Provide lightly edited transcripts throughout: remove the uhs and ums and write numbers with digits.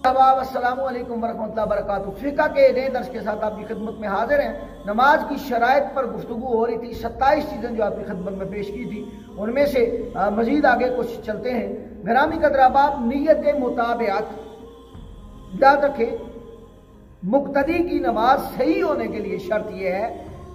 अस्सलामु अलैकुम वरहमतुल्लाहि वबरकातुहू। फ़िक़्ह के नए दर्स के साथ आपकी खिदमत में हाजिर हैं। नमाज की शराइत पर गुफ्तगू हो रही थी। 27 चीज़ें जो आपकी खिदमत में पेश की थी उनमें से मज़ीद आगे कुछ चलते हैं। ग्रामी कदर अहबाब, नीयत के मुताबिक याद रखें, मुक्तदी की नमाज सही होने के लिए शर्त यह है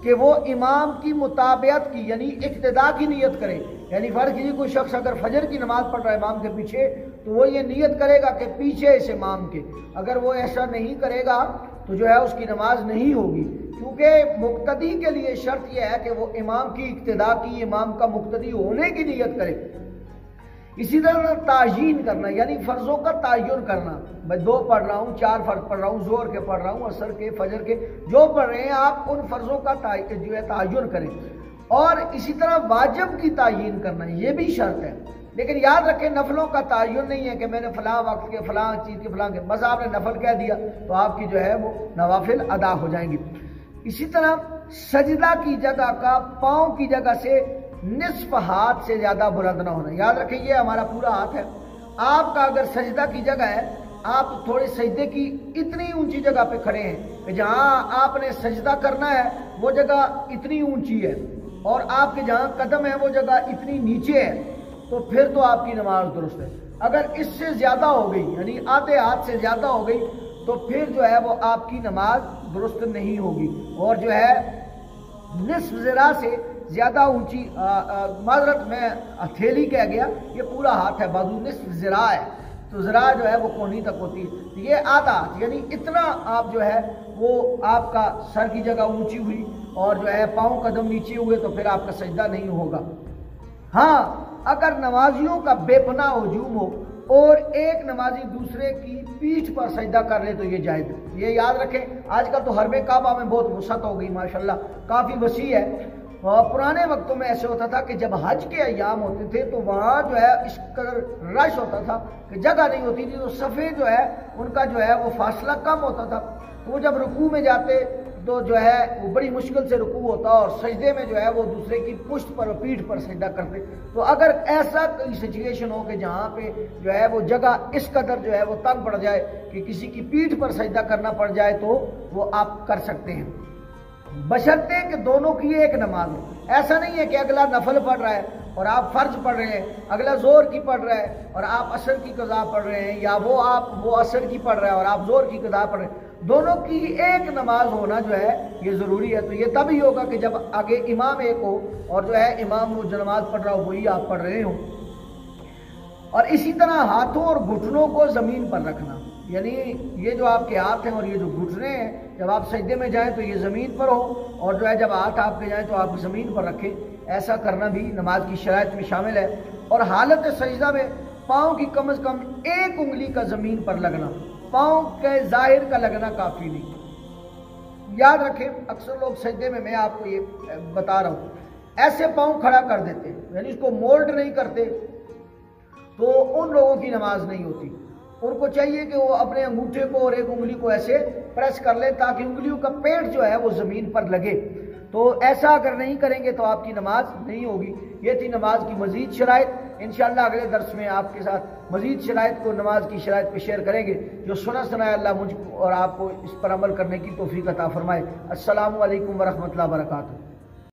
कि वो इमाम की मुताबियत की यानी इक्तिदा की नीयत करे। यानी फर्ज कीजिए कोई शख्स अगर फजर की नमाज पढ़ रहा है इमाम के पीछे, तो वो ये नीयत करेगा कि पीछे इस इमाम के। अगर वो ऐसा नहीं करेगा तो जो है उसकी नमाज नहीं होगी, क्योंकि मुक्तदी के लिए शर्त यह है कि वो इमाम की इक्तिदा की, इमाम का मुक्तदी होने की नीयत करे। इसी तरह तायीन करना यानी फ़र्ज़ों का तायन करना। मैं 2 पढ़ रहा हूँ, 4 फ़र्ज़ पढ़ रहा हूँ, ज़ोहर के पढ़ रहा हूँ, असर के, फजर के, जो पढ़ रहे हैं आप उन फ़र्ज़ों का जो है तायन करें। और इसी तरह वाजिब की तायीन करना, ये भी शर्त है। लेकिन याद रखें नफलों का तायन नहीं है कि मैंने फ़लाँ वक्त के फ़लाँ चीज़ के फ़लाँ के, बस आपने नफल कह दिया तो आपकी जो है वो नवाफिल अदा हो जाएंगी। इसी तरह सजदा की जगह का पाँव की जगह से निस्फ हाथ से ज़्यादा बुलंद ना होना। याद रखें ये हमारा पूरा हाथ है। आपका अगर सजदा की जगह है, आप थोड़े सजदे की इतनी ऊंची जगह पे खड़े हैं कि जहाँ आपने सजदा करना है वो जगह इतनी ऊंची है और आपके जहाँ कदम है वो जगह इतनी नीचे है, तो फिर तो आपकी नमाज दुरुस्त है। अगर इससे ज़्यादा हो गई यानी आधे हाथ से ज़्यादा हो गई तो फिर जो है वो आपकी नमाज दुरुस्त नहीं होगी। और जो है निस्फ ज़रा से ज़्यादा ऊंची, माजरत में हथेली कह गया, ये पूरा हाथ है, बाजू निस्फ ज़रा है, तो ज़रा जो है वो कोहनी तक होती है। ये आधा हाथ यानी इतना आप जो है वो आपका सर की जगह ऊंची हुई और जो है पाँव कदम नीचे हुए तो फिर आपका सजदा नहीं होगा। हाँ, अगर नमाजियों का बेपनाह हुजूम हो और एक नमाजी दूसरे की पीठ पर सजदा कर ले तो ये जायज़ है। ये याद रखें, आजकल तो हरमे काबा में बहुत वसअत हो गई, माशाल्लाह काफ़ी वसी है। पुराने वक्तों में ऐसे होता था कि जब हज के अय्याम होते थे तो वहाँ जो है इस कदर रश होता था कि जगह नहीं होती थी, तो सफ़े जो है उनका जो है वो फासला कम होता था। तो वो जब रुकू में जाते तो जो है वो बड़ी मुश्किल से रुकू होता और सजदे में जो है वो दूसरे की पुष्ट पर, पीठ पर सजदा करते। तो अगर ऐसा कोई सिचुएशन हो कि जहाँ पे जो है वो जगह इस कदर जो है वो तंग पड़ जाए कि किसी की पीठ पर सजदा करना पड़ जाए तो वो आप कर सकते हैं, बशर्ते कि दोनों की एक नमाज हो। ऐसा नहीं है कि अगला नफल पढ़ रहा है और आप फर्ज पढ़ रहे हैं, अगला जोर की पढ़ रहा है और आप असर की कज़ा पढ़ रहे हैं, या वो असर की पढ़ रहा है और आप जोर की कज़ा पढ़ रहे हैं। दोनों की एक नमाज होना जो है ये ज़रूरी है। तो ये तभी होगा कि जब आगे इमाम एक हो और जो है इमाम वो जो नमाज पढ़ रहा हो वही आप पढ़ रहे हो। और इसी तरह हाथों और घुटनों को ज़मीन पर रखना, यानी ये जो आपके हाथ हैं और ये जो घुटने हैं, जब आप सजदे में जाएं तो ये ज़मीन पर हो और जो है जब हाथ आपके जाएं तो आप ज़मीन पर रखें। ऐसा करना भी नमाज की शराइत में शामिल है। और हालत सजदा में पाँव की कम से कम एक उंगली का ज़मीन पर लगना, पाँव के ज़ाहिर का लगना काफ़ी नहीं। याद रखें, अक्सर लोग सजदे में, मैं आपको ये बता रहा हूँ, ऐसे पाँव खड़ा कर देते हैं यानी इसको मोल्ड नहीं करते, तो उन लोगों की नमाज नहीं होती। उनको चाहिए कि वो अपने अंगूठे को और एक उंगली को ऐसे प्रेस कर ले ताकि उंगलियों का पेट जो है वो ज़मीन पर लगे। तो ऐसा अगर नहीं करेंगे तो आपकी नमाज नहीं होगी। ये थी नमाज की मज़ीद शराइत। इंशाअल्लाह अगले दर्स में आपके साथ मज़ीद शराइत को, नमाज की शराइत पे शेयर करेंगे। जो सुना सुनाया अल्लाह मुझको और आपको इस पर अमल करने की तौफीक अता फरमाए। अस्सलामु अलैकुम वरहमतुल्लाहि वबरकातुहू।